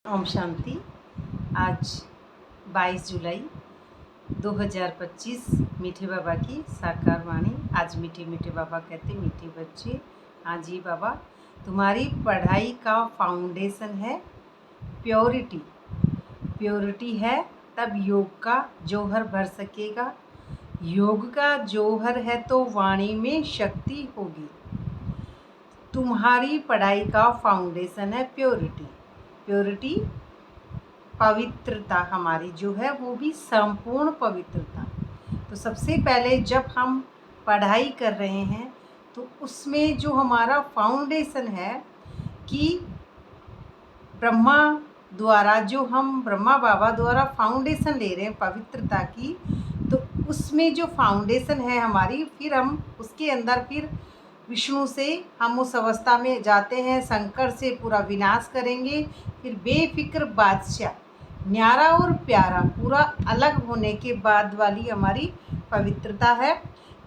ओम शांति। आज 22 जुलाई 2025 मीठे बाबा की साकार वाणी। आज मीठे मीठे बाबा कहते, मीठे बच्चे, हाँ जी बाबा, तुम्हारी पढ़ाई का फाउंडेशन है प्योरिटी। प्योरिटी है तब योग का जौहर भर सकेगा। योग का जौहर है तो वाणी में शक्ति होगी। तुम्हारी पढ़ाई का फाउंडेशन है प्योरिटी। प्योरिटी पवित्रता हमारी जो है वो भी संपूर्ण पवित्रता। तो सबसे पहले जब हम पढ़ाई कर रहे हैं तो उसमें जो हमारा फाउंडेशन है कि ब्रह्मा द्वारा जो हम ब्रह्मा बाबा द्वारा फाउंडेशन ले रहे हैं पवित्रता की, तो उसमें जो फाउंडेशन है हमारी, फिर हम उसके अंदर फिर विष्णु से हम उस अवस्था में जाते हैं, शंकर से पूरा विनाश करेंगे। फिर बेफिक्र बादशाह, न्यारा और प्यारा, पूरा अलग होने के बाद वाली हमारी पवित्रता है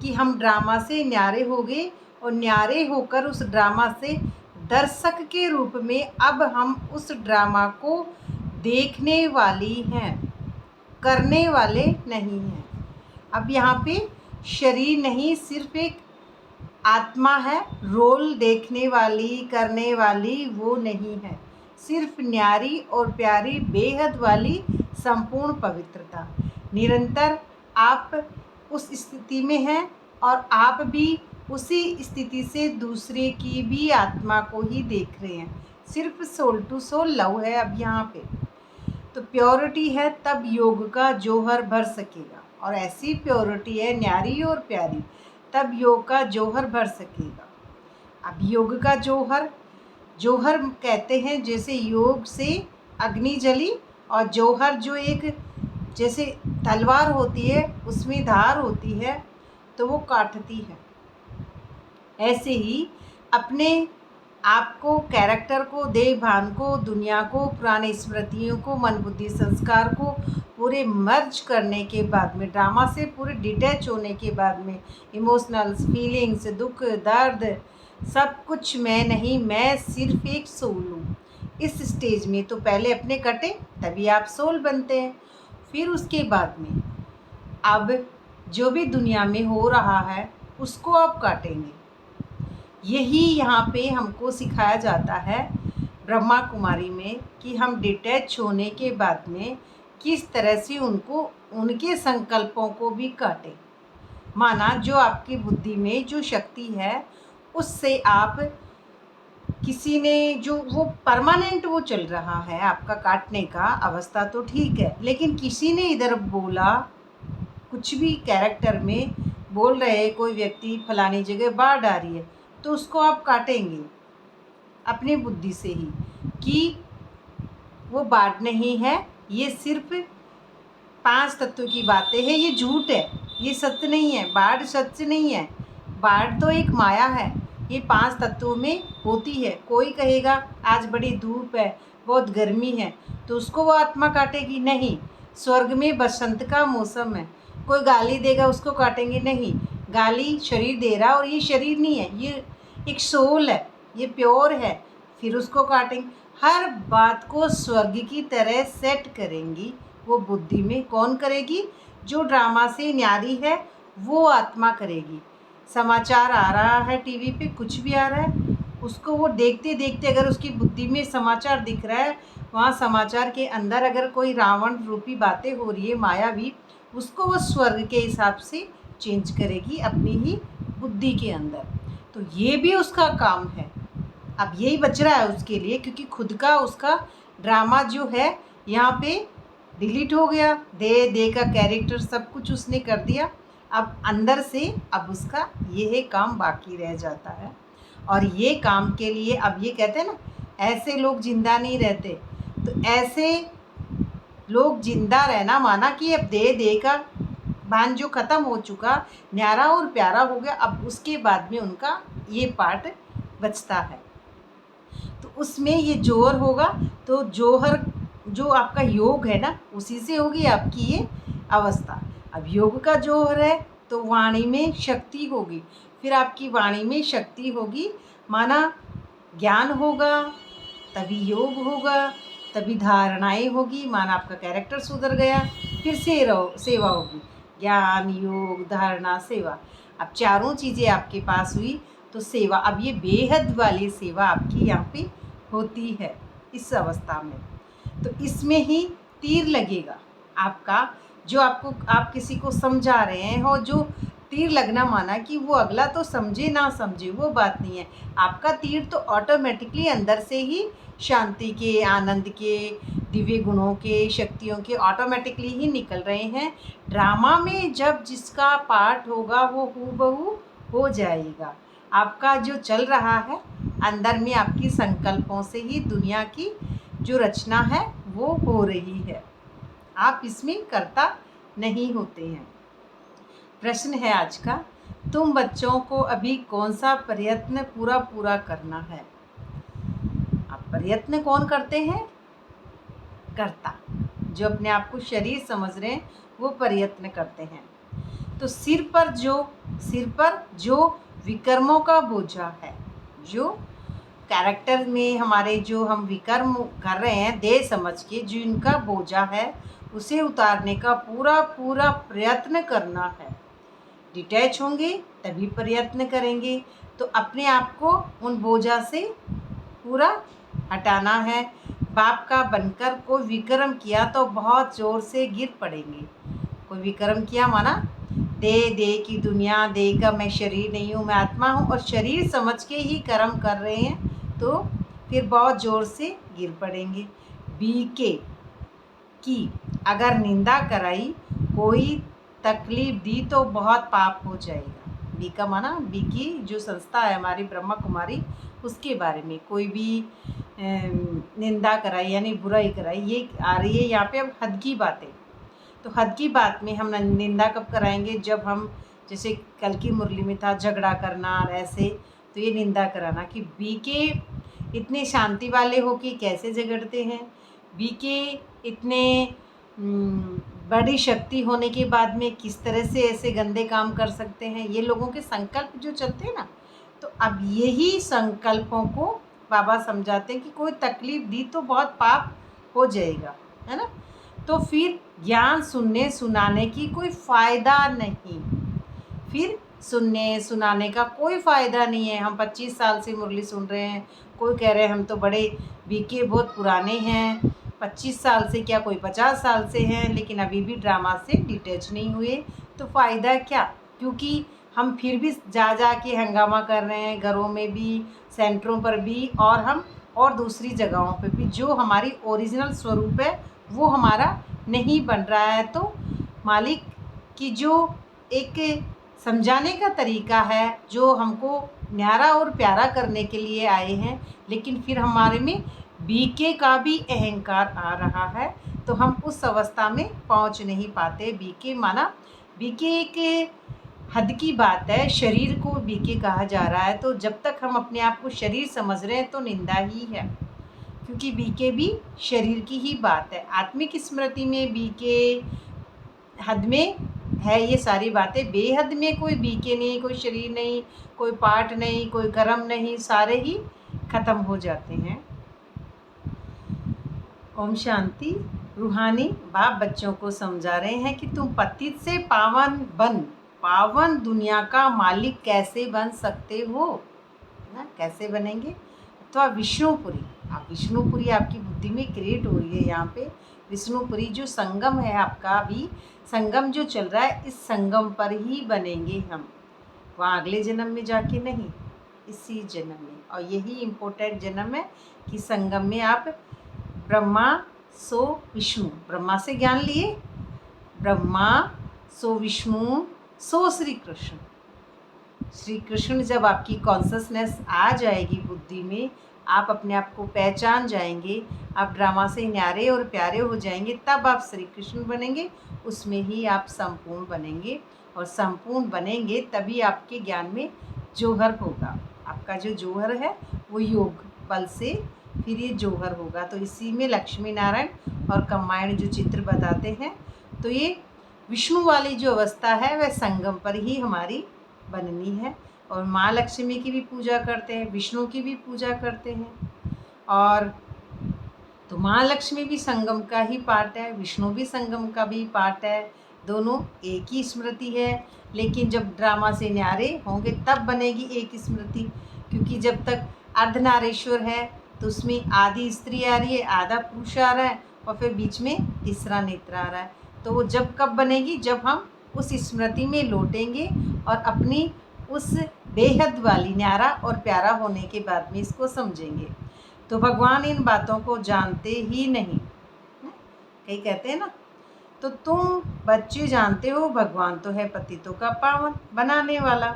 कि हम ड्रामा से न्यारे हो गए और न्यारे होकर उस ड्रामा से दर्शक के रूप में अब हम उस ड्रामा को देखने वाली हैं, करने वाले नहीं हैं। अब यहाँ पे शरीर नहीं, सिर्फ एक आत्मा है, रोल देखने वाली करने वाली वो नहीं है। सिर्फ न्यारी और प्यारी बेहद वाली संपूर्ण पवित्रता। निरंतर आप उस स्थिति में हैं और आप भी उसी स्थिति से दूसरे की भी आत्मा को ही देख रहे हैं। सिर्फ सोल टू सोल लव है अब यहाँ पे। तो प्योरिटी है तब योग का जौहर भर सकेगा, और ऐसी प्योरिटी है न्यारी और प्यारी तब योग का जौहर भर सकेगा। अब योग का जौहर, जौहर कहते हैं जैसे योग से अग्नि जली, और जौहर जो एक जैसे तलवार होती है उसमें धार होती है तो वो काटती है। ऐसे ही अपने आपको, कैरेक्टर को, देह भान को, दुनिया को, पुरानी स्मृतियों को, मन बुद्धि संस्कार को पूरे मर्ज करने के बाद में, ड्रामा से पूरे डिटैच होने के बाद में, इमोशनल फीलिंग्स, दुख दर्द सब कुछ मैं नहीं, मैं सिर्फ एक सोल हूँ। इस स्टेज में तो पहले अपने कटे तभी आप सोल बनते हैं। फिर उसके बाद में अब जो भी दुनिया में हो रहा है उसको आप काटेंगे। यही यहाँ पे हमको सिखाया जाता है ब्रह्मा कुमारी में कि हम डिटैच होने के बाद में किस तरह से उनको, उनके संकल्पों को भी काटें। माना जो आपकी बुद्धि में जो शक्ति है उससे आप, किसी ने जो वो परमानेंट वो चल रहा है आपका काटने का अवस्था तो ठीक है, लेकिन किसी ने इधर बोला, कुछ भी कैरेक्टर में बोल रहे कोई व्यक्ति फलानी जगह बाढ़ आ रही है, तो उसको आप काटेंगे अपनी बुद्धि से ही कि वो बाढ़ नहीं है, ये सिर्फ 5 तत्व की बातें हैं, ये झूठ है, ये सत्य नहीं है, बाढ़ सत्य नहीं है, बाढ़ तो एक माया है, ये 5 तत्वों में होती है। कोई कहेगा आज बड़ी धूप है, बहुत गर्मी है, तो उसको वो आत्मा काटेगी नहीं। स्वर्ग में बसंत का मौसम है, कोई गाली देगा उसको काटेंगे नहीं। गाली शरीर दे रहा और ये शरीर नहीं है, ये एक सोल है, ये प्योर है, फिर उसको काटेंगे। हर बात को स्वर्ग की तरह सेट करेंगी वो बुद्धि में। कौन करेगी? जो ड्रामा से न्यारी है वो आत्मा करेगी। समाचार आ रहा है टीवी पे, कुछ भी आ रहा है, उसको वो देखते देखते अगर उसकी बुद्धि में समाचार दिख रहा है, वहाँ समाचार के अंदर अगर कोई रावण रूपी बातें हो रही है मायावी, उसको वो स्वर्ग के हिसाब से चेंज करेगी अपनी ही बुद्धि के अंदर। तो ये भी उसका काम है। अब यही बच रहा है उसके लिए, क्योंकि खुद का उसका ड्रामा जो है यहाँ पे डिलीट हो गया। दे का कैरेक्टर सब कुछ उसने कर दिया। अब अंदर से अब उसका ये काम बाकी रह जाता है, और ये काम के लिए अब ये कहते हैं ना, ऐसे लोग जिंदा नहीं रहते। तो ऐसे लोग जिंदा रहना, माना कि अब दे का भान जो ख़त्म हो चुका, न्यारा और प्यारा हो गया, अब उसके बाद में उनका ये पार्ट बचता है। तो उसमें ये जौहर होगा, तो जौहर जो आपका योग है ना, उसी से होगी आपकी ये अवस्था। अब योग का जौहर है तो वाणी में शक्ति होगी, फिर आपकी वाणी में शक्ति होगी, माना ज्ञान होगा तभी योग होगा, तभी धारणाएं होगी, माना आपका कैरेक्टर सुधर गया, फिर सेवा होगी, ज्ञान, योग, धारणा, सेवा। अब चारों चीज़ें आपके पास हुई तो सेवा, अब ये बेहद वाली सेवा आपकी यहाँ पे होती है इस अवस्था में। तो इसमें ही तीर लगेगा आपका, जो आप किसी को समझा रहे हैं, और जो तीर लगना माना कि वो अगला तो समझे ना समझे वो बात नहीं है, आपका तीर तो ऑटोमेटिकली अंदर से ही शांति के, आनंद के, दिव्य गुणों के, शक्तियों के ऑटोमेटिकली ही निकल रहे हैं। ड्रामा में जब जिसका पार्ट होगा वो हूबहू हो जाएगा। आपका जो चल रहा है अंदर में, आपकी संकल्पों से ही दुनिया की जो रचना है वो हो रही है, आप इसमें कर्ता नहीं होते हैं। प्रश्न है आज का, तुम बच्चों को अभी कौन सा प्रयत्न पूरा करना है? अब प्रयत्न कौन करते हैं? कर्ता, जो अपने आप को शरीर समझ रहे हैं वो प्रयत्न करते हैं। तो सिर पर जो विकर्मों का बोझा है, जो कैरेक्टर में हमारे जो हम विकर्म कर रहे हैं देह समझ के, जो इनका बोझा है उसे उतारने का पूरा प्रयत्न करना है। डिटैच होंगे तभी प्रयत्न करेंगे। तो अपने आप को उन बोझा से पूरा हटाना है। बाप का बनकर कोई विक्रम किया तो बहुत ज़ोर से गिर पड़ेंगे। कोई विक्रम किया माना दे की दुनिया, दे का मैं शरीर नहीं हूँ, मैं आत्मा हूँ, और शरीर समझ के ही कर्म कर रहे हैं तो फिर बहुत ज़ोर से गिर पड़ेंगे। बीके की अगर निंदा कराई, कोई तकलीफ दी तो बहुत पाप हो जाएगा। बी का माना, बी की जो संस्था है हमारी ब्रह्मा कुमारी, उसके बारे में कोई भी निंदा कराई यानी बुराई कराई, ये आ रही है यहाँ पे। अब हद की बातें, तो हद की बात में हम निंदा कब कराएंगे? जब हम, जैसे कल की मुरली में था झगड़ा करना और ऐसे, तो ये निंदा कराना कि बी के इतने शांति वाले हो कि कैसे झगड़ते हैं, बी के इतने बड़ी शक्ति होने के बाद में किस तरह से ऐसे गंदे काम कर सकते हैं। ये लोगों के संकल्प जो चलते हैं ना, तो अब यही संकल्पों को बाबा समझाते हैं कि कोई तकलीफ दी तो बहुत पाप हो जाएगा, है ना। तो फिर ज्ञान सुनने सुनाने की कोई फ़ायदा नहीं, फिर सुनने सुनाने का कोई फ़ायदा नहीं है। हम 25 साल से मुरली सुन रहे हैं, कोई कह रहे हैं हम तो बड़े बीके बहुत पुराने हैं, 25 साल से क्या कोई 50 साल से हैं, लेकिन अभी भी ड्रामा से डिटैच नहीं हुए, तो फ़ायदा क्या? क्योंकि हम फिर भी जा के हंगामा कर रहे हैं, घरों में भी, सेंटरों पर भी, और हम और दूसरी जगहों पे भी। जो हमारी ओरिजिनल स्वरूप है वो हमारा नहीं बन रहा है। तो मालिक की जो एक समझाने का तरीका है, जो हमको न्यारा और प्यारा करने के लिए आए हैं, लेकिन फिर हमारे में बीके का भी अहंकार आ रहा है, तो हम उस अवस्था में पहुंच नहीं पाते। बीके माना, बीके एक हद की बात है, शरीर को बीके कहा जा रहा है। तो जब तक हम अपने आप को शरीर समझ रहे हैं तो निंदा ही है, क्योंकि बीके भी शरीर की ही बात है। आत्मिक स्मृति में बीके हद में है ये सारी बातें, बेहद में कोई बीके नहीं, कोई शरीर नहीं, कोई पार्ट नहीं, कोई कर्म नहीं, सारे ही खत्म हो जाते हैं। ओम शांति। रूहानी बाप बच्चों को समझा रहे हैं कि तुम पतित से पावन दुनिया का मालिक कैसे बन सकते हो ना, कैसे बनेंगे? तो आप विष्णुपुरी आपकी बुद्धि में क्रिएट हो रही है। यहाँ पे विष्णुपुरी जो संगम है आपका, भी संगम जो चल रहा है, इस संगम पर ही बनेंगे हम, वहाँ अगले जन्म में जाके नहीं, इसी जन्म में। और यही इम्पोर्टेंट जन्म है कि संगम में आप ब्रह्मा सो विष्णु, ब्रह्मा से ज्ञान लिए, ब्रह्मा सो विष्णु सो श्री कृष्ण जब आपकी कॉन्शसनेस आ जाएगी बुद्धि में, आप अपने आप को पहचान जाएंगे, आप ड्रामा से न्यारे और प्यारे हो जाएंगे, तब आप श्री कृष्ण बनेंगे। उसमें ही आप संपूर्ण बनेंगे, और संपूर्ण बनेंगे तभी आपके ज्ञान में जौहर होगा। आपका जो जौहर है वो योग बल से फिर ये जौहर होगा। तो इसी में लक्ष्मी नारायण और कंबाइंड जो चित्र बताते हैं, तो ये विष्णु वाली जो अवस्था है वह संगम पर ही हमारी बननी है। और माँ लक्ष्मी की भी पूजा करते हैं, विष्णु की भी पूजा करते हैं, और तो महालक्ष्मी भी संगम का ही पार्ट है, विष्णु भी संगम का भी पार्ट है, दोनों एक ही स्मृति है। लेकिन जब ड्रामा से न्यारे होंगे तब बनेगी एक स्मृति, क्योंकि जब तक अर्धनारेश्वर है तो उसमें आधी स्त्री आ रही है, आधा पुरुष आ रहा है और फिर बीच में तीसरा नेत्र आ रहा है। तो वो जब कब बनेगी, जब हम उस स्मृति में लौटेंगे और अपनी उस बेहद वाली न्यारा और प्यारा होने के बाद में इसको समझेंगे। तो भगवान इन बातों को जानते ही नहीं। कई कहते हैं ना, तो तुम बच्चे जानते हो भगवान तो है पतितों का पावन बनाने वाला,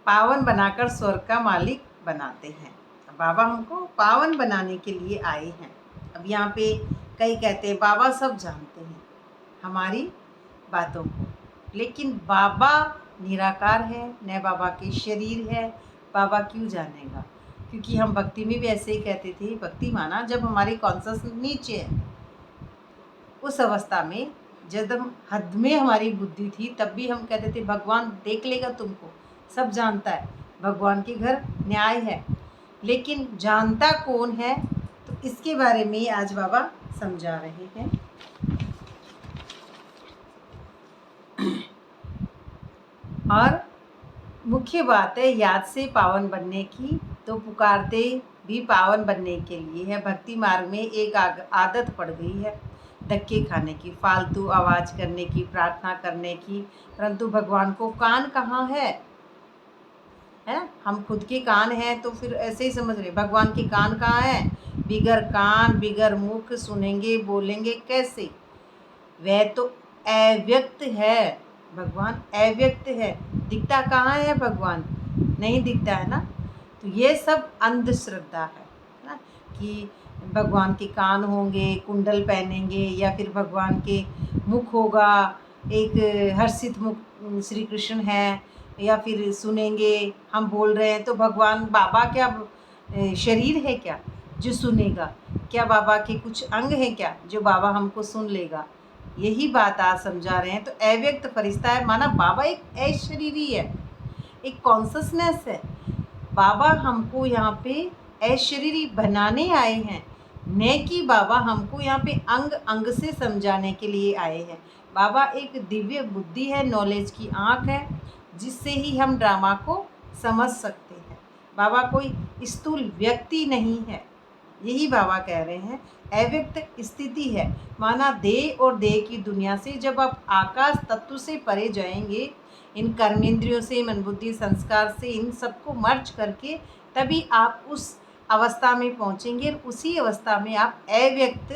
पावन बनाकर स्वर्ग का मालिक बनाते हैं। बाबा हमको पावन बनाने के लिए आए हैं। अब यहाँ पे कई कहते हैं बाबा सब जानते हैं हमारी बातों को, लेकिन बाबा निराकार है, न बाबा के शरीर है, बाबा क्यों जानेगा? क्योंकि हम भक्ति में भी ऐसे ही कहते थे, भक्ति माना जब हमारी कॉन्शस नीचे है, उस अवस्था में जब हम हद में हमारी बुद्धि थी तब भी हम कहते थे भगवान देख लेगा तुमको, सब जानता है, भगवान के घर न्याय है। लेकिन जानता कौन है, तो इसके बारे में आज बाबा समझा रहे हैं। और मुख्य बात है याद से पावन बनने की, तो पुकारते भी पावन बनने के लिए है। भक्ति मार्ग में एक आदत पड़ गई है धक्के खाने की, फालतू आवाज़ करने की, प्रार्थना करने की, परंतु भगवान को कान कहाँ है? हम खुद के कान हैं तो फिर ऐसे ही समझ रहे, भगवान के कान कहाँ हैं? बिगर कान बिगर मुख सुनेंगे बोलेंगे कैसे? वह तो अव्यक्त है, भगवान अव्यक्त है, दिखता कहाँ है भगवान? नहीं दिखता है ना। तो ये सब अंधश्रद्धा है ना, कि भगवान के कान होंगे, कुंडल पहनेंगे, या फिर भगवान के मुख होगा, एक हर्षित मुख श्री कृष्ण है, या फिर सुनेंगे हम बोल रहे हैं तो भगवान बाबा क्या शरीर है क्या जो सुनेगा? क्या बाबा के कुछ अंग हैं क्या जो बाबा हमको सुन लेगा? यही बात आज समझा रहे हैं। तो अव्यक्त फरिश्ता है, माना बाबा एक अशरीरी है, एक कॉन्शसनेस है। बाबा हमको यहाँ पे अशरीरी बनाने आए हैं, न कि बाबा हमको यहाँ पे अंग अंग से समझाने के लिए आए हैं। बाबा एक दिव्य बुद्धि है, नॉलेज की आँख है, जिससे ही हम ड्रामा को समझ सकते हैं। बाबा कोई स्थूल व्यक्ति नहीं है, यही बाबा कह रहे हैं। अव्यक्त स्थिति है, माना देह और देह की दुनिया से जब आप आकाश तत्व से परे जाएंगे, इन कर्मेंद्रियों से, मन बुद्धि संस्कार से, इन सबको मर्ज करके तभी आप उस अवस्था में पहुंचेंगे, और उसी अवस्था में आप अव्यक्त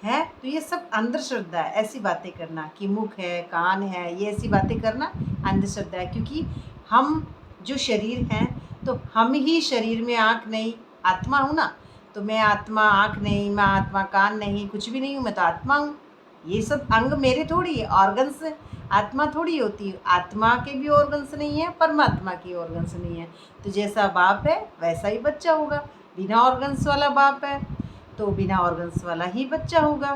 हैं। तो ये सब अंधश्रद्धा है, ऐसी बातें करना कि मुख है कान है, ये ऐसी बातें करना अंधश्रद्धा है। क्योंकि हम जो शरीर हैं, तो हम ही शरीर में आँख नहीं, आत्मा हूँ ना, तो मैं आत्मा आँख नहीं, मैं आत्मा कान नहीं, कुछ भी नहीं हूँ, मैं तो आत्मा हूँ। ये सब अंग मेरे थोड़ी है, ऑर्गन्स आत्मा थोड़ी होती है। आत्मा के भी ऑर्गन्स नहीं है, परमात्मा की ऑर्गन्स नहीं है। तो जैसा बाप है वैसा ही बच्चा होगा। बिना ऑर्गन्स वाला बाप है तो बिना ऑर्गन्स वाला ही बच्चा होगा।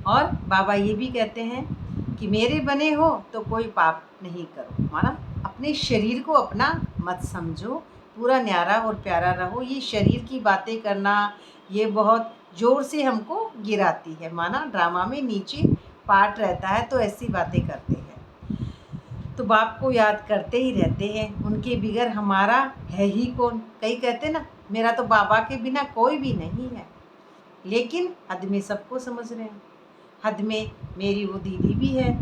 और बाबा ये भी कहते हैं कि मेरे बने हो तो कोई पाप नहीं करो, माना अपने शरीर को अपना मत समझो, पूरा न्यारा और प्यारा रहो। ये शरीर की बातें करना ये बहुत ज़ोर से हमको गिराती है, माना ड्रामा में नीचे पार्ट रहता है तो ऐसी बातें करते हैं। तो बाप को याद करते ही रहते हैं, उनके बिगर हमारा है ही कौन? कई कहते ना मेरा तो बाबा के बिना कोई भी नहीं है, लेकिन हद में सबको समझ रहे हैं। हद में मेरी वो दीदी भी है,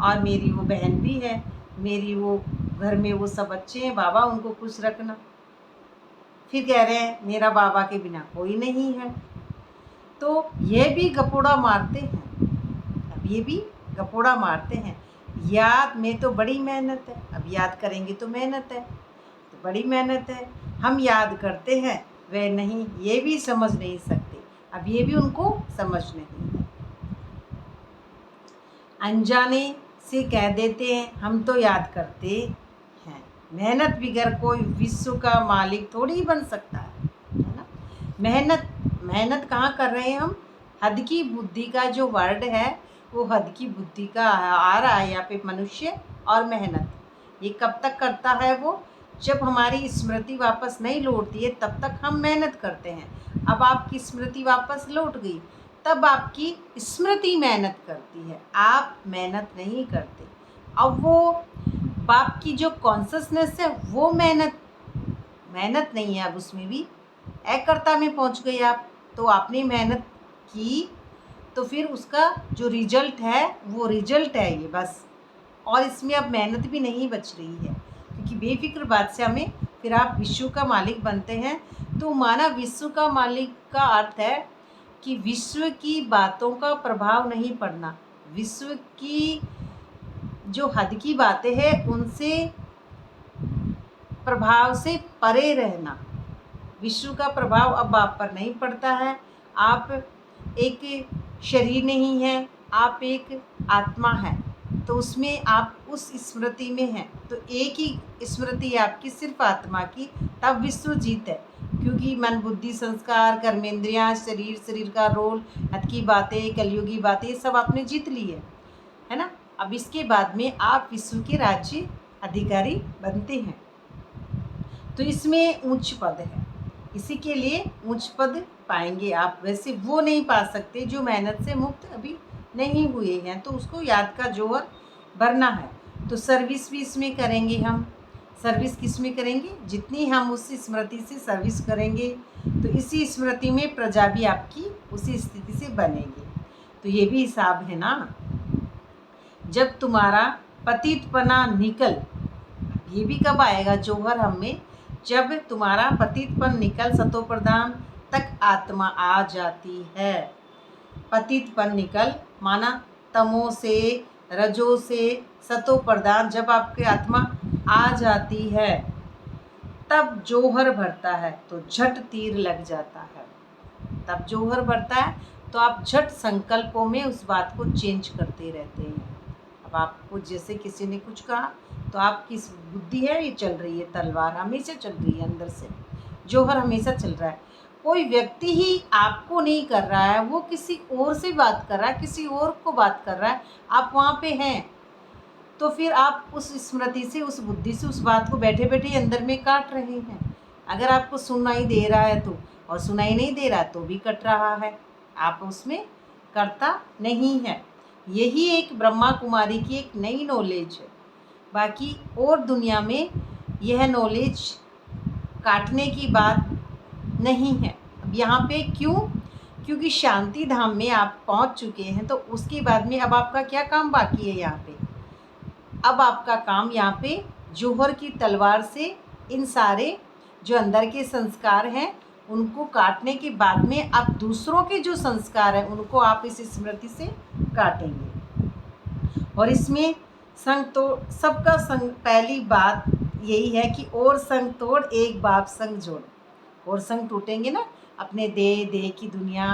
और मेरी वो बहन भी है, मेरी वो घर में वो सब बच्चे हैं, बाबा उनको खुश रखना। फिर कह रहे हैं मेरा बाबा के बिना कोई नहीं है। तो ये भी गपोड़ा मारते हैं, अब ये भी गपोड़ा मारते हैं। याद में तो बड़ी मेहनत है, अब याद करेंगे तो मेहनत है, तो बड़ी मेहनत है। हम याद करते हैं, वह नहीं, ये भी समझ नहीं सकते, अब ये भी उनको समझ नहीं है। अनजाने से कह देते हैं हम तो याद करते हैं। मेहनत बिगर कोई विश्व का मालिक थोड़ी ही बन सकता है ना। मेहनत कहाँ कर रहे हैं हम? हद की बुद्धि का जो वर्ड है वो हद की बुद्धि का आ रहा है यहाँ पे, मनुष्य और मेहनत। ये कब तक करता है वो? जब हमारी स्मृति वापस नहीं लौटती है तब तक हम मेहनत करते हैं। अब आपकी स्मृति वापस लौट गई, तब आपकी स्मृति मेहनत करती है, आप मेहनत नहीं करते। अब वो बाप की जो कॉन्शसनेस है वो मेहनत नहीं है, अब उसमें भी अकर्ता में पहुंच गए आप। तो आपने मेहनत की तो फिर उसका जो रिजल्ट है वो रिजल्ट है ये बस, और इसमें अब मेहनत भी नहीं बच रही है, क्योंकि बेफिक्र बात से हमें फिर आप विश्व का मालिक बनते हैं। तो माना विश्व का मालिक का अर्थ है कि विश्व की बातों का प्रभाव नहीं पड़ना, विश्व की जो हद की बातें हैं उनसे प्रभाव से परे रहना। विश्व का प्रभाव अब आप पर नहीं पड़ता है, आप एक शरीर नहीं है, आप एक आत्मा है, तो उसमें आप उस स्मृति में हैं। तो एक ही स्मृति है आपकी सिर्फ आत्मा की, तब विश्व जीत है, क्योंकि मन बुद्धि संस्कार कर्मेंद्रियां शरीर का रोल हद की बातें कलयुगी बातें ये सब आपने जीत ली है ना। अब इसके बाद में आप विश्व के राज्य अधिकारी बनते हैं, तो इसमें उच्च पद है, इसी के लिए उच्च पद पाएंगे आप। वैसे वो नहीं पा सकते जो मेहनत से मुक्त अभी नहीं हुए हैं, तो उसको याद का जोहर भरना है। तो सर्विस भी इसमें करेंगे हम। सर्विस किस में करेंगे? जितनी हम उस स्मृति से सर्विस करेंगे तो इसी स्मृति में प्रजा भी आपकी उसी स्थिति से बनेगी। तो ये भी हिसाब है ना। जब तुम्हारा पतितपना निकल, ये भी कब आएगा जोहर हमें? जब तुम्हारा पतितपन निकल सतो प्रधान तक आत्मा आ जाती है। पतितपन निकल माना तमो से रजो से सतो प्रधान, जब आपकी आत्मा आ जाती है तब जोहर भरता है तो झट तीर लग जाता है। तब जोहर भरता है तो आप झट संकल्पों में उस बात को चेंज करते रहते हैं। अब आपको जैसे किसी ने कुछ कहा तो आपकी बुद्धि है ये चल रही है, तलवार हमेशा चल रही है, अंदर से जोहर हमेशा चल रहा है। कोई व्यक्ति ही आपको नहीं कर रहा है, वो किसी और से बात कर रहा है, किसी और को बात कर रहा है, आप वहाँ पे हैं, तो फिर आप उस स्मृति से उस बुद्धि से उस बात को बैठे बैठे अंदर में काट रहे हैं। अगर आपको सुनाई दे रहा है तो, और सुनाई नहीं दे रहा तो भी कट रहा है, आप उसमें करता नहीं है। यही एक ब्रह्मा कुमारी की एक नई नॉलेज है, बाकी और दुनिया में यह नॉलेज काटने की बात नहीं है। अब यहाँ पे क्यों? क्योंकि शांति धाम में आप पहुँच चुके हैं, तो उसके बाद में अब आपका क्या काम बाकी है यहाँ पे? अब आपका काम यहाँ पे जोहर की तलवार से इन सारे जो अंदर के संस्कार हैं उनको काटने के बाद में अब दूसरों के जो संस्कार हैं उनको आप इस स्मृति से काटेंगे। और इसमें संग तोड़, सबका संग, पहली बात यही है कि और संग तोड़ एक बाप संग जोड़। और संग टूटेंगे ना, अपने देह की दुनिया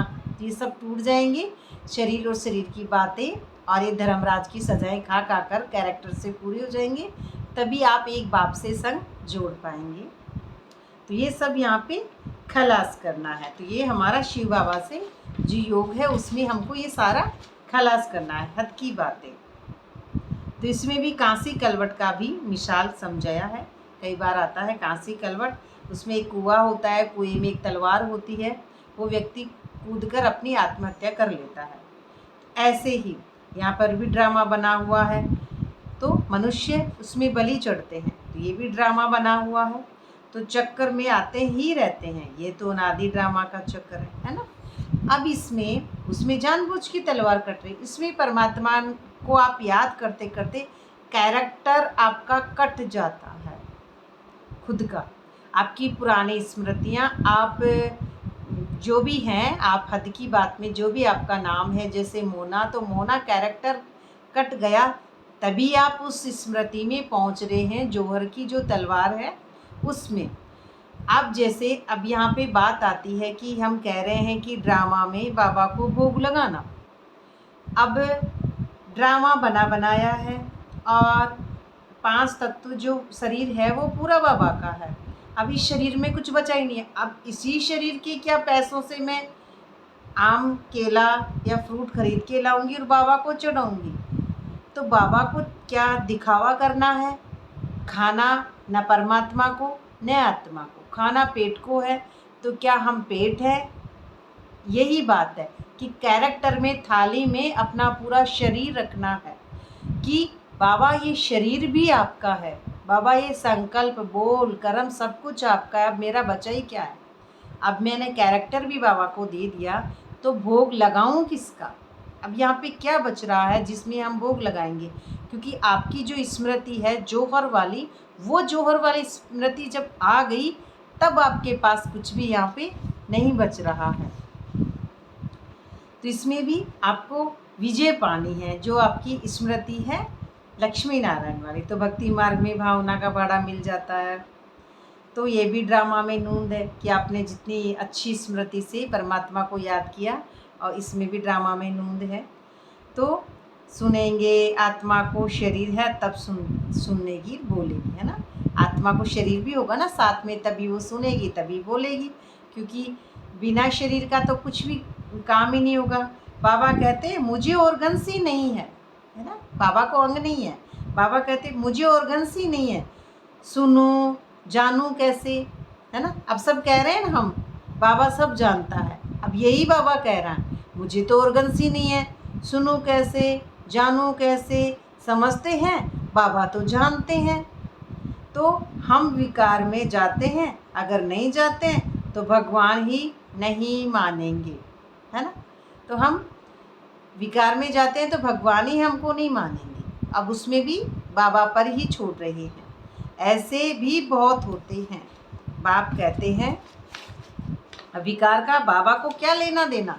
ये सब टूट जाएंगे, शरीर और शरीर की बातें और ये धर्मराज की सजाएं खा कर कैरेक्टर से पूरी हो जाएंगे, तभी आप एक बाप से संग जोड़ पाएंगे। तो ये सब यहाँ पे खलास करना है। तो ये हमारा शिव बाबा से जो योग है उसमें हमको ये सारा खलास करना है, हद की बातें। तो इसमें भी कांसी कलवट का भी मिसाल समझाया है। कई बार आता है कांसी कलवट, उसमें एक कुआं होता है, कुएं में एक तलवार होती है, वो व्यक्ति कूदकर अपनी आत्महत्या कर लेता है। ऐसे ही यहाँ पर भी ड्रामा बना हुआ है, तो मनुष्य उसमें बलि चढ़ते हैं, तो ये भी ड्रामा बना हुआ है। तो चक्कर में आते ही रहते हैं, ये तो अनादि ड्रामा का चक्कर है ना। अब इसमें उसमें जानबूझ की तलवार कट रही, इसमें परमात्मा को आप याद करते करते कैरेक्टर आपका कट जाता है खुद का। आपकी पुरानी स्मृतियाँ, आप जो भी हैं, आप हद की बात में जो भी आपका नाम है, जैसे मोना, तो मोना कैरेक्टर कट गया, तभी आप उस स्मृति में पहुंच रहे हैं जोहर की जो तलवार है उसमें। अब जैसे अब यहाँ पे बात आती है कि हम कह रहे हैं कि ड्रामा में बाबा को भोग लगाना। अब ड्रामा बना बनाया है और 5 तत्व जो शरीर है वो पूरा बाबा का है। अब इस शरीर में कुछ बचा ही नहीं है। अब इसी शरीर के क्या पैसों से मैं आम केला या फ्रूट खरीद के लाऊंगी और बाबा को चढ़ाऊंगी? तो बाबा को क्या दिखावा करना है, खाना न परमात्मा को न आत्मा को। खाना पेट को है तो क्या हम पेट है? यही बात है कि कैरेक्टर में, थाली में अपना पूरा शरीर रखना है कि बाबा ये शरीर भी आपका है, बाबा ये संकल्प, बोल, कर्म सब कुछ आपका है, अब मेरा बचा ही क्या है। अब मैंने कैरेक्टर भी बाबा को दे दिया तो भोग लगाऊं किसका? अब यहाँ पे क्या बच रहा है जिसमें हम भोग लगाएंगे? क्योंकि आपकी जो स्मृति है जौहर वाली, वो जौहर वाली स्मृति जब आ गई तब आपके पास कुछ भी यहाँ पे नहीं बच रहा है। तो इसमें भी आपको विजय पानी है, जो आपकी स्मृति है लक्ष्मी नारायण वाली। तो भक्ति मार्ग में भावना का भाड़ा मिल जाता है। तो ये भी ड्रामा में नूंद है कि आपने जितनी अच्छी स्मृति से परमात्मा को याद किया, और इसमें भी ड्रामा में नूंद है। तो सुनेंगे, आत्मा को शरीर है तब सुनेगी बोलेगी, है ना। आत्मा को शरीर भी होगा ना साथ में, तभी वो सुनेगी तभी बोलेगी, क्योंकि बिना शरीर का तो कुछ भी काम ही नहीं होगा। बाबा कहते हैं मुझे ऑर्गन्स ही नहीं है, है ना। बाबा को अंग नहीं है, बाबा कहते मुझे ऑर्गन्स ही नहीं है, सुनूं जानूं कैसे, है ना। अब सब कह रहे हैं ना हम, बाबा सब जानता है। अब यही बाबा कह रहा है मुझे तो ऑर्गन्स ही नहीं है, सुनूं कैसे, जानूं कैसे। समझते हैं, बाबा तो जानते हैं। तो हम विकार में जाते हैं, अगर नहीं जाते हैं तो भगवान ही नहीं मानेंगे, है ना। तो हम विकार में जाते हैं तो भगवान ही हमको नहीं मानेंगे। अब उसमें भी बाबा पर ही छोड़ रहे हैं। ऐसे भी बहुत होते हैं। बाप कहते हैं विकार का बाबा को क्या लेना देना,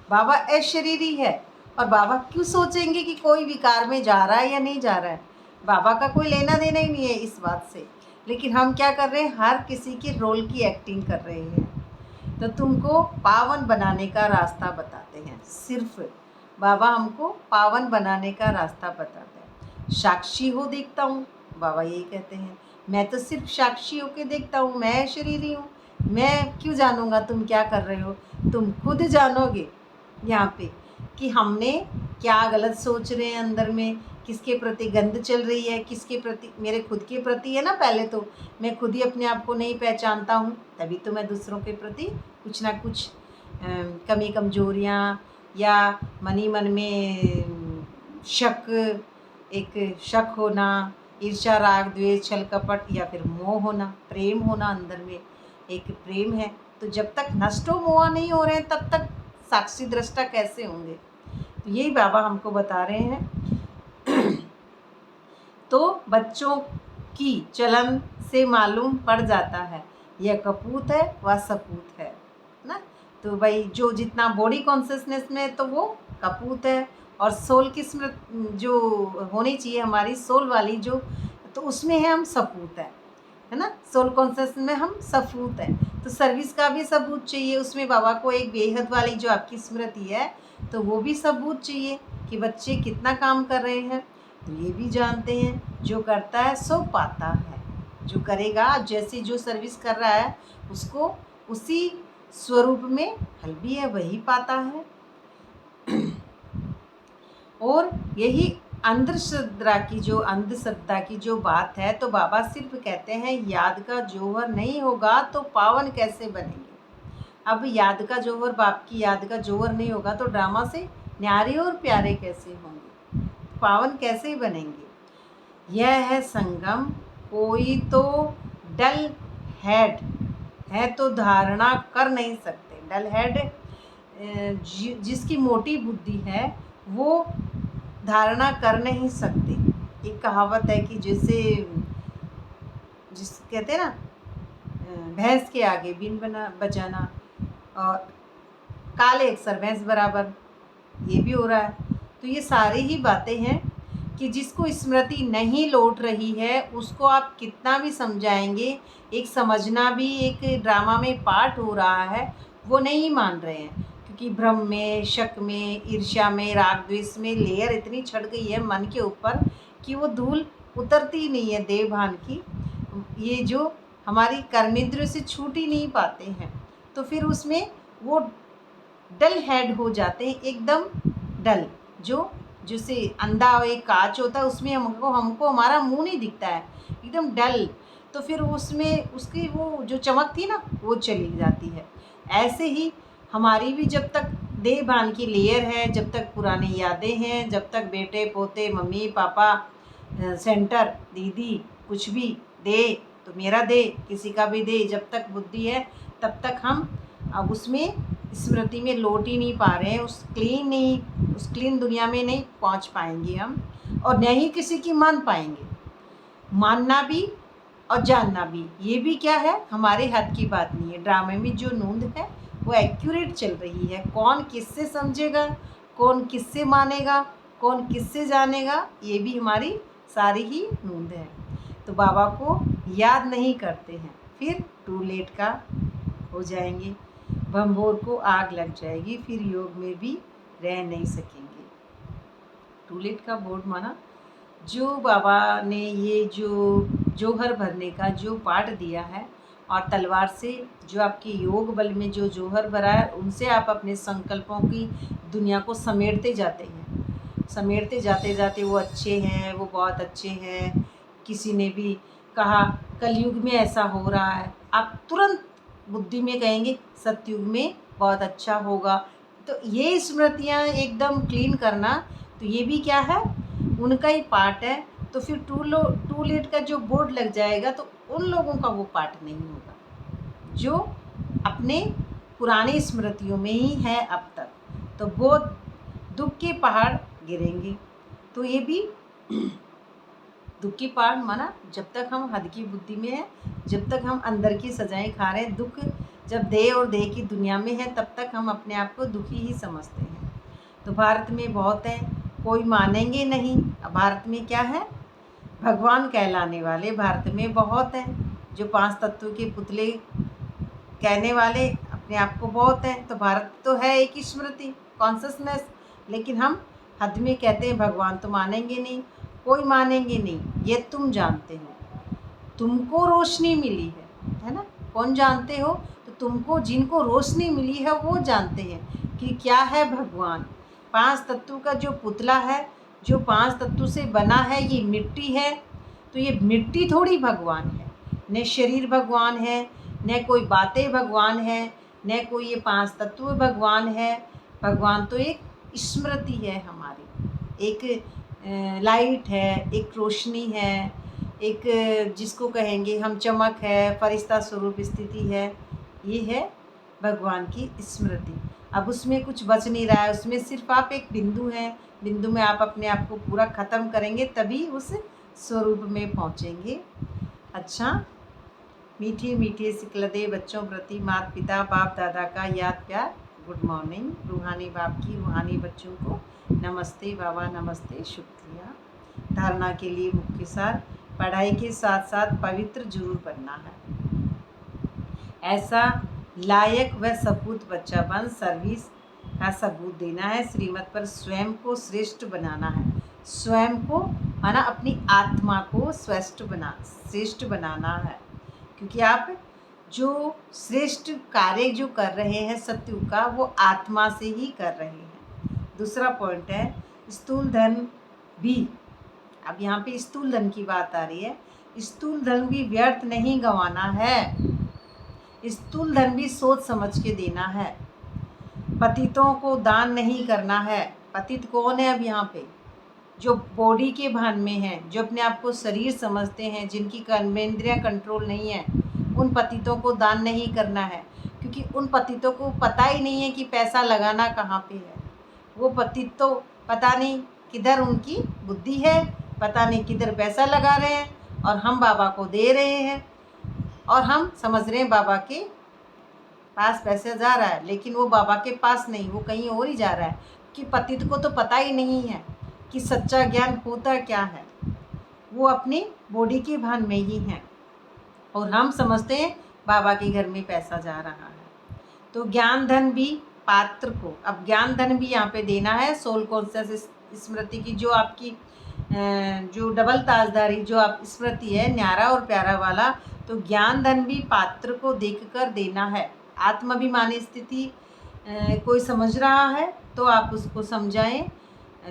बाबा अशरीरी है। और बाबा क्यों सोचेंगे कि कोई विकार में जा रहा है या नहीं जा रहा है? बाबा का कोई लेना देना ही नहीं है इस बात से। लेकिन हम क्या कर रहे हैं, हर किसी के रोल की एक्टिंग कर रहे हैं। तो तुमको पावन बनाने का रास्ता बताते हैं, सिर्फ बाबा हमको पावन बनाने का रास्ता बताते हैं। साक्षी हो देखता हूँ, बाबा यही कहते हैं, मैं तो सिर्फ साक्षी होके देखता हूँ, मैं शरीरी हूँ, मैं क्यों जानूँगा तुम क्या कर रहे हो। तुम खुद जानोगे यहाँ पे कि हमने क्या गलत सोच रहे हैं अंदर में, किसके प्रति गंद चल रही है, किसके प्रति, मेरे खुद के प्रति है ना। पहले तो मैं खुद ही अपने आप को नहीं पहचानता हूँ, तभी तो मैं दूसरों के प्रति कुछ ना कुछ कमी कमजोरियाँ या मनी मन में शक, एक शक होना, ईर्ष्या राग द्वेष छल कपट, या फिर मोह होना, प्रेम होना, अंदर में एक प्रेम है। तो जब तक नष्टो मोह नहीं हो रहे हैं तब तक साक्षी दृष्टा कैसे होंगे। तो यही बाबा हमको बता रहे हैं। तो बच्चों की चलन से मालूम पड़ जाता है यह कपूत है वह सपूत है ना। तो भाई जो जितना बॉडी कॉन्शियसनेस में तो वो कपूत है, और सोल की स्मृति जो होनी चाहिए हमारी सोल वाली जो, तो उसमें है हम सपूत है ना। सोल कॉन्शियस में हम सपूत है। तो सर्विस का भी सबूत चाहिए उसमें। बाबा को एक बेहद वाली जो आपकी स्मृति है तो वो भी सबूत चाहिए कि बच्चे कितना काम कर रहे हैं। तो ये भी जानते हैं जो करता है सो पाता है, जो करेगा जैसी जो सर्विस कर रहा है उसको उसी स्वरूप में फल भी है वही पाता है। और यही अंधश्रद्धा की जो बात है, तो बाबा सिर्फ कहते हैं याद का जौहर नहीं होगा तो पावन कैसे बनेंगे। अब याद का जौहर, बाप की याद का जौहर नहीं होगा तो ड्रामा से न्यारे और प्यारे कैसे होंगे, पावन कैसे बनेंगे। यह है संगम, कोई तो डल हेड है तो धारणा कर नहीं सकते। डल हेड जिसकी मोटी बुद्धि है वो धारणा कर नहीं सकते। एक कहावत है कि जैसे जिस कहते हैं ना भैंस के आगे बीन बजाना और काले अक्षर भैंस बराबर, ये भी हो रहा है। तो ये सारी ही बातें हैं कि जिसको स्मृति नहीं लौट रही है उसको आप कितना भी समझाएंगे, एक समझना भी एक ड्रामा में पार्ट हो रहा है, वो नहीं मान रहे हैं। क्योंकि भ्रम में, शक में, ईर्ष्या में, राग द्वेष में लेयर इतनी चढ़ गई है मन के ऊपर कि वो धूल उतरती ही नहीं है देह भान की। ये जो हमारी कर्मेंद्रियों से छूट ही नहीं पाते हैं, तो फिर उसमें वो डल हेड हो जाते हैं, एकदम डल। जो जैसे अंधा एक कांच होता है उसमें हमको हमारा मुंह नहीं दिखता है, एकदम डल। तो फिर उसमें उसकी वो जो चमक थी ना वो चली जाती है। ऐसे ही हमारी भी जब तक देह भान की लेयर है, जब तक पुरानी यादें हैं, जब तक बेटे पोते मम्मी पापा सेंटर दीदी कुछ भी दे तो मेरा दे, किसी का भी दे, जब तक बुद्धि है तब तक हम अब उसमें स्मृति में लौट ही नहीं पा रहे हैं, उस क्लीन दुनिया में नहीं पहुंच पाएंगे हम, और न ही किसी की मान पाएंगे। मानना भी और जानना भी, ये भी क्या है, हमारे हाथ की बात नहीं है। ड्रामे में जो नूंद है वो एक्यूरेट चल रही है। कौन किससे समझेगा, कौन किससे मानेगा, कौन किससे जानेगा, ये भी हमारी सारी ही नूंद है। तो बाबा को याद नहीं करते हैं, फिर टू लेट का हो जाएंगे, भंभोर को आग लग जाएगी, फिर योग में भी रह नहीं सकेंगे। टू लेट का बोर्ड माना जो बाबा ने ये जो जोहर भरने का जो पाठ दिया है, और तलवार से जो आपके योग बल में जो जोहर भरा है, उनसे आप अपने संकल्पों की दुनिया को समेटते जाते हैं। समेटते जाते जाते वो अच्छे हैं, वो बहुत अच्छे हैं। किसी ने भी कहा कलयुग में ऐसा हो रहा है, आप तुरंत बुद्धि में कहेंगे सतयुग में बहुत अच्छा होगा। तो ये स्मृतियाँ एकदम क्लीन करना, तो ये भी क्या है, उनका ही पार्ट है। तो फिर टू लेट का जो बोर्ड लग जाएगा तो उन लोगों का वो पार्ट नहीं होगा जो अपने पुरानी स्मृतियों में ही है अब तक। तो वो दुख के पहाड़ गिरेंगे। तो ये भी दुख की पहाड़ माना जब तक हम हद की बुद्धि में है, जब तक हम अंदर की सजाएं खा रहे हैं, दुख जब देह और देह की दुनिया में है तब तक हम अपने आप को दुखी ही समझते हैं। तो भारत में बहुत है, कोई मानेंगे नहीं। भारत में क्या है, भगवान कहलाने वाले भारत में बहुत हैं, जो 5 तत्व के पुतले कहने वाले अपने आप को बहुत हैं। तो भारत तो है एक स्मृति, कॉन्शसनेस, लेकिन हम हद में कहते हैं भगवान तो मानेंगे नहीं, कोई मानेंगे नहीं, ये तुम जानते हो, तुमको रोशनी मिली है ना। कौन जानते हो, तो तुमको, जिनको रोशनी मिली है वो जानते हैं कि क्या है भगवान। 5 तत्व का जो पुतला है, जो 5 तत्व से बना है, ये मिट्टी है, तो ये मिट्टी थोड़ी भगवान है। न शरीर भगवान है, न कोई बातें भगवान है, न कोई ये 5 तत्व भगवान है। भगवान तो एक स्मृति है हमारी, एक लाइट है, एक रोशनी है, एक जिसको कहेंगे हम चमक है, फरिश्ता स्वरूप स्थिति है, ये है भगवान की स्मृति। अब उसमें कुछ बच नहीं रहा है, उसमें सिर्फ आप एक बिंदु हैं, बिंदु में आप अपने आप को पूरा ख़त्म करेंगे तभी उस स्वरूप में पहुँचेंगे। अच्छा, मीठे मीठे सिकलदे बच्चों प्रति माता पिता बाप दादा का याद प्यार, गुड मॉर्निंग। रूहानी बाप की रूहानी बच्चों को नमस्ते बाबा, नमस्ते, शुक्रिया। धारणा के लिए मुख्य सार, पढ़ाई के साथ साथ पवित्र जरूर बनना है, ऐसा लायक व सपूत बच्चा बन सर्विस का सबूत देना है, श्रीमत पर स्वयं को श्रेष्ठ बनाना है। स्वयं को माना अपनी आत्मा को श्रेष्ठ बनाना है, क्योंकि आप जो श्रेष्ठ कार्य जो कर रहे हैं सत्युग का, वो आत्मा से ही कर रहे हैं। दूसरा पॉइंट है स्थूल धन भी, अब यहाँ पे स्थूल धन की बात आ रही है, स्थूल धन भी व्यर्थ नहीं गंवाना है, स्थूल धन भी सोच समझ के देना है। पतितों को दान नहीं करना है। पतित कौन है अब यहाँ पे, जो बॉडी के भान में है, जो अपने आप को शरीर समझते हैं, जिनकी कर्मेंद्रियाँ कंट्रोल नहीं है, उन पतितों को दान नहीं करना है, क्योंकि उन पतितों को पता ही नहीं है कि पैसा लगाना कहाँ पे है। वो पतित तो पता नहीं किधर उनकी बुद्धि है, पता नहीं किधर पैसा लगा रहे हैं, और हम बाबा को दे रहे हैं, और हम समझ रहे हैं बाबा के पास पैसा जा रहा है, लेकिन वो बाबा के पास नहीं, वो कहीं और ही जा रहा है, कि पतित को तो पता ही नहीं है कि सच्चा ज्ञान होता क्या है। वो अपनी बॉडी के भान में ही हैं, और हम समझते हैं बाबा के घर में पैसा जा रहा है। तो ज्ञान धन भी पात्र को, अब ज्ञान धन भी यहाँ पे देना है, सोल कॉन्शियस स्मृति की, जो आपकी जो डबल ताजदारी जो आप स्मृति है, न्यारा और प्यारा वाला, तो ज्ञान धन भी पात्र को देखकर देना है। आत्माभिमानी स्थिति कोई समझ रहा है तो आप उसको समझाएं,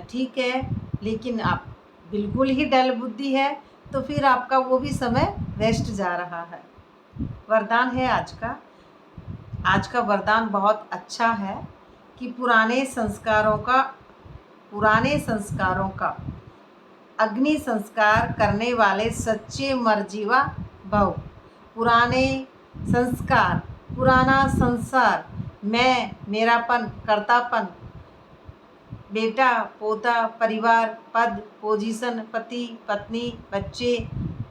ठीक है, लेकिन आप बिल्कुल ही डल बुद्धि है तो फिर आपका वो भी समय वेस्ट जा रहा है। वरदान है आज का वरदान बहुत अच्छा है कि पुराने संस्कारों का अग्नि संस्कार करने वाले सच्चे मरजीवा भव। पुराने संस्कार, पुराना संसार, मैं, मेरापन, कर्तापन, बेटा, पोता, परिवार, पद, पोजीशन, पति, पत्नी, बच्चे,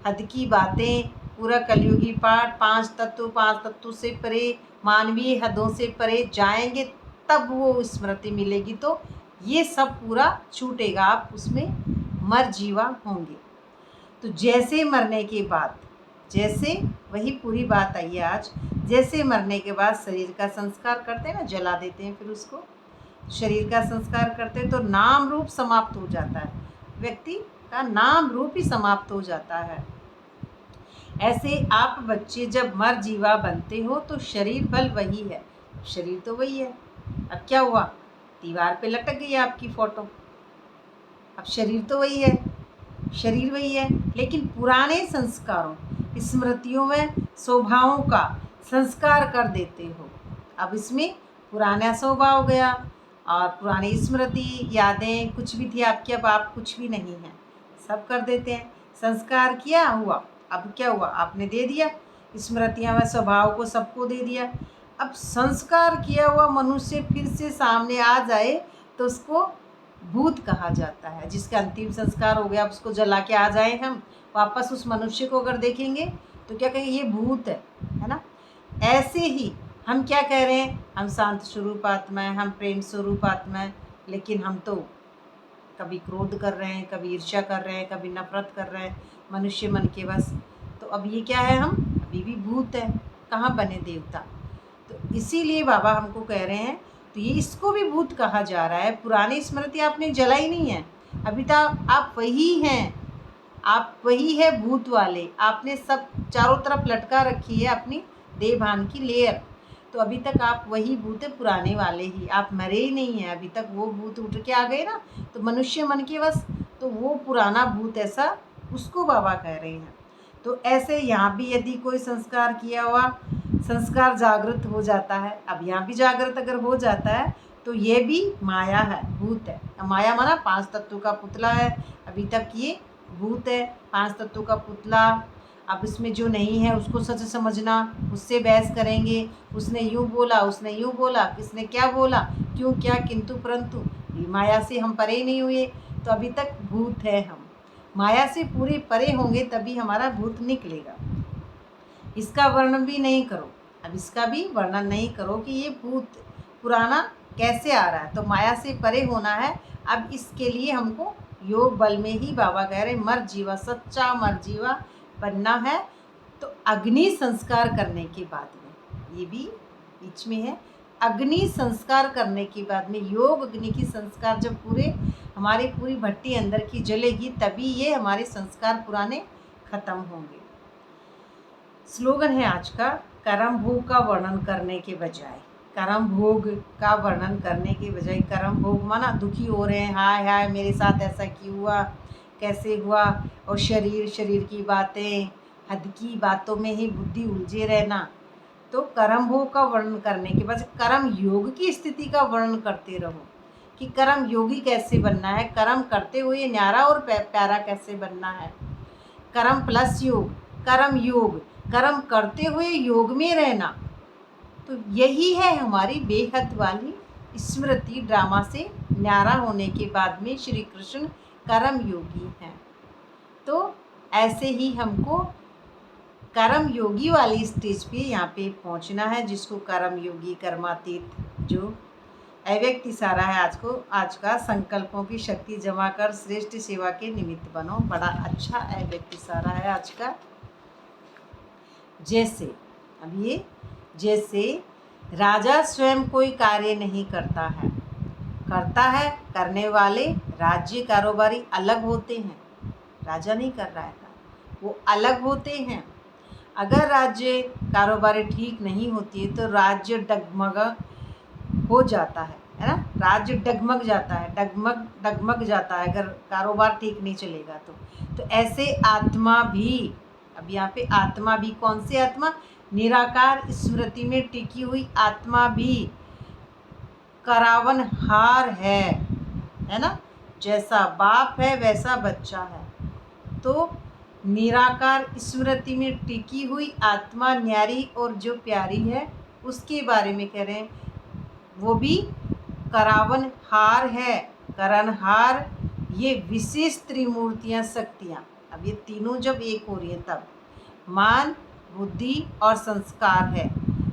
हद की बातें, पूरा कलयुगी पाठ, पांच तत्व से परे, मानवीय हदों से परे जाएंगे तब वो स्मृति मिलेगी। तो ये सब पूरा छूटेगा, आप उसमें मर जीवा होंगे। तो जैसे मरने के बाद, जैसे वही पूरी बात आई है आज, जैसे मरने के बाद शरीर का संस्कार करते हैं ना, जला देते हैं, फिर उसको शरीर का संस्कार करते हैं तो नाम रूप समाप्त हो जाता है, व्यक्ति का नाम रूप ही समाप्त हो जाता है। ऐसे आप बच्चे जब मर जीवा बनते हो तो शरीर बल वही है, शरीर तो वही है। अब क्या हुआ, दीवार पे लटक गई आपकी फोटो, अब शरीर तो वही है, शरीर वही है, लेकिन पुराने संस्कारों, स्मृतियों में स्वभावों का संस्कार कर देते हो। अब इसमें पुराना स्वभाव गया और पुरानी स्मृति, यादें कुछ भी थी आपकी, अब आप कुछ भी नहीं है, सब कर देते हैं। संस्कार किया हुआ, अब क्या हुआ, आपने दे दिया स्मृतियाँ व स्वभाव को, सबको दे दिया। अब संस्कार किया हुआ मनुष्य फिर से सामने आ जाए तो उसको भूत कहा जाता है। जिसका अंतिम संस्कार हो गया, उसको जला के आ जाए हम वापस, उस मनुष्य को अगर देखेंगे तो क्या कहेंगे, ये भूत है ना। ऐसे ही हम क्या कह रहे हैं, हम शांत स्वरूप आत्मा है, हम प्रेम स्वरूप आत्मा है, लेकिन हम तो कभी क्रोध कर रहे हैं, कभी ईर्ष्या कर रहे हैं, कभी नफरत कर रहे हैं, मनुष्य मन के बस। तो अब ये क्या है, हम अभी भी भूत है, कहाँ बने देवता। तो इसीलिए बाबा हमको कह रहे हैं, तो ये इसको भी भूत कहा जा रहा है। पुरानी स्मृति आपने जलाई नहीं है, अभी तक आप वही हैं, आप वही है भूत वाले, आपने सब चारों तरफ लटका रखी है अपनी देहभान की लेयर। तो अभी तक आप वही भूत है, पुराने वाले ही, आप मरे ही नहीं हैं अभी तक। वो भूत उठ के आ गए ना, तो मनुष्य मन के बस, तो वो पुराना भूत ऐसा, उसको बाबा कह रहे हैं। तो ऐसे यहाँ भी यदि कोई संस्कार किया हुआ संस्कार जागृत हो जाता है, अब यहाँ भी जागृत अगर हो जाता है तो ये भी माया है, भूत है। माया माना 5 तत्वों का पुतला है, अभी तक ये भूत है, 5 तत्वों का पुतला। अब इसमें जो नहीं है उसको सच समझना, उससे बहस करेंगे, उसने यूँ बोला, उसने यूँ बोला, किसने क्या बोला, क्यों क्या किंतु परंतु, ये माया से हम परे नहीं हुए, तो अभी तक भूत है हम। माया से पूरे परे होंगे तभी हमारा भूत निकलेगा। इसका वर्णन भी नहीं करो, अब इसका भी वर्णन नहीं करो कि ये भूत पुराना कैसे आ रहा है। तो माया से परे होना है। अब इसके लिए हमको योग बल में ही बाबा कह रहे मर जीवा, सच्चा मर जीवा बनना है। तो अग्नि संस्कार करने के बाद में, ये भी बीच में है, अग्नि संस्कार करने के बाद में, योग अग्नि की संस्कार जब पूरे हमारी पूरी भट्टी अंदर की जलेगी तभी ये हमारे संस्कार पुराने खत्म होंगे। स्लोगन है आज का, कर्म भोग का वर्णन करने के बजाय, कर्म भोग का वर्णन करने के बजाय, कर्म भोग माना दुखी हो रहे हैं, हाय हाय मेरे साथ ऐसा क्यों हुआ, कैसे हुआ, और शरीर की बातें, हद की बातों में ही बुद्धि उलझे रहना। तो कर्म भोग का वर्णन करने के बजाय कर्म योग की स्थिति का वर्णन करते रहो कि कर्म योगी कैसे बनना है, कर्म करते हुए न्यारा और प्यारा कैसे बनना है। कर्म प्लस योग, कर्म योग, कर्म करते हुए योग में रहना। तो यही है हमारी बेहद वाली स्मृति ड्रामा से न्यारा होने के बाद में श्री कृष्ण कर्म योगी हैं। तो ऐसे ही हमको कर्म योगी वाली स्टेज पे यहाँ पे पहुँचना है, जिसको कर्म योगी, कर्मातीत, जो अव्यक्त इशारा है आज का संकल्पों की शक्ति जमा कर श्रेष्ठ सेवा के निमित्त बनो। बड़ा अच्छा अव्यक्त इशारा है आज का। जैसे अब ये, जैसे राजा स्वयं कोई कार्य नहीं करता है, करने वाले राज्य कारोबारी अलग होते हैं। राजा नहीं कर रहा है, वो अलग होते हैं। अगर राज्य कारोबारी ठीक नहीं होती है तो राज्य डगमगा हो जाता है ना। राज्य डगमग जाता है, डगमग जाता है अगर कारोबार ठीक नहीं चलेगा तो ऐसे आत्मा भी, अब यहाँ पे आत्मा भी, कौन सी आत्मा? निराकार स्मृति में टिकी हुई आत्मा भी करावनहार है ना। जैसा बाप है वैसा बच्चा है। तो निराकार स्मृति में टिकी हुई आत्मा न्यारी और जो प्यारी है उसके बारे में कह रहे हैं, वो भी करावनहार है। करणहार, ये विशेष त्रिमूर्तियाँ शक्तियाँ, अब ये तीनों जब एक हो रही है तब मान, बुद्धि और संस्कार है।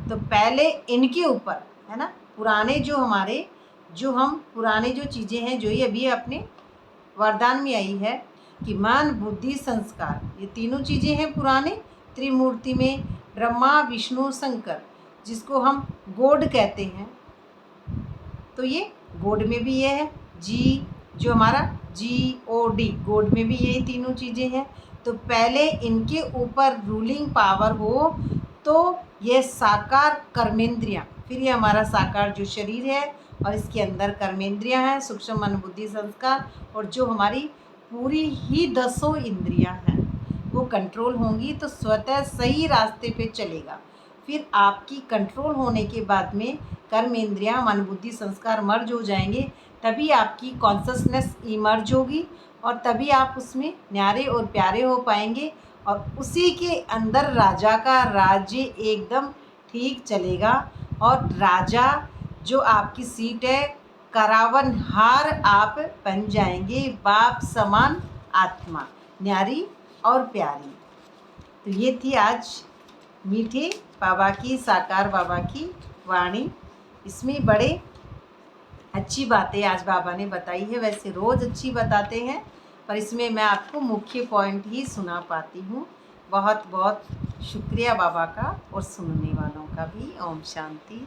तो पहले इनके ऊपर है ना, पुराने जो हमारे पुराने जो चीज़ें हैं, जो ये अभी अपने वरदान में आई है कि मान, बुद्धि, संस्कार, ये तीनों चीज़ें हैं पुराने त्रिमूर्ति में, ब्रह्मा, विष्णु, शंकर, जिसको हम गॉड कहते हैं। तो ये गॉड में भी ये है, जी जो हमारा GOD, गॉड में भी यही तीनों चीज़ें हैं। तो पहले इनके ऊपर रूलिंग पावर हो तो ये साकार कर्मेंद्रियाँ, फिर ये हमारा साकार जो शरीर है और इसके अंदर कर्मेंद्रियाँ हैं, सूक्ष्म मन, बुद्धि, संस्कार, और जो हमारी पूरी ही 10 इंद्रियाँ हैं वो कंट्रोल होंगी तो स्वतः सही रास्ते पे चलेगा। फिर आपकी कंट्रोल होने के बाद में कर्म इंद्रियाँ, मन, बुद्धि, संस्कार मर्ज हो जाएंगे, तभी आपकी कॉन्शसनेस इमर्ज होगी और तभी आप उसमें न्यारे और प्यारे हो पाएंगे और उसी के अंदर राजा का राज्य एकदम ठीक चलेगा। और राजा जो आपकी सीट है, करावनहार आप बन जाएंगे, बाप समान आत्मा, न्यारी और प्यारी। तो ये थी आज मीठे बाबा की, साकार बाबा की वाणी। इसमें बड़े अच्छी बातें आज बाबा ने बताई है। वैसे रोज़ अच्छी बताते हैं पर इसमें मैं आपको मुख्य पॉइंट ही सुना पाती हूँ। बहुत बहुत शुक्रिया बाबा का और सुनने वालों का भी। ओम शांति।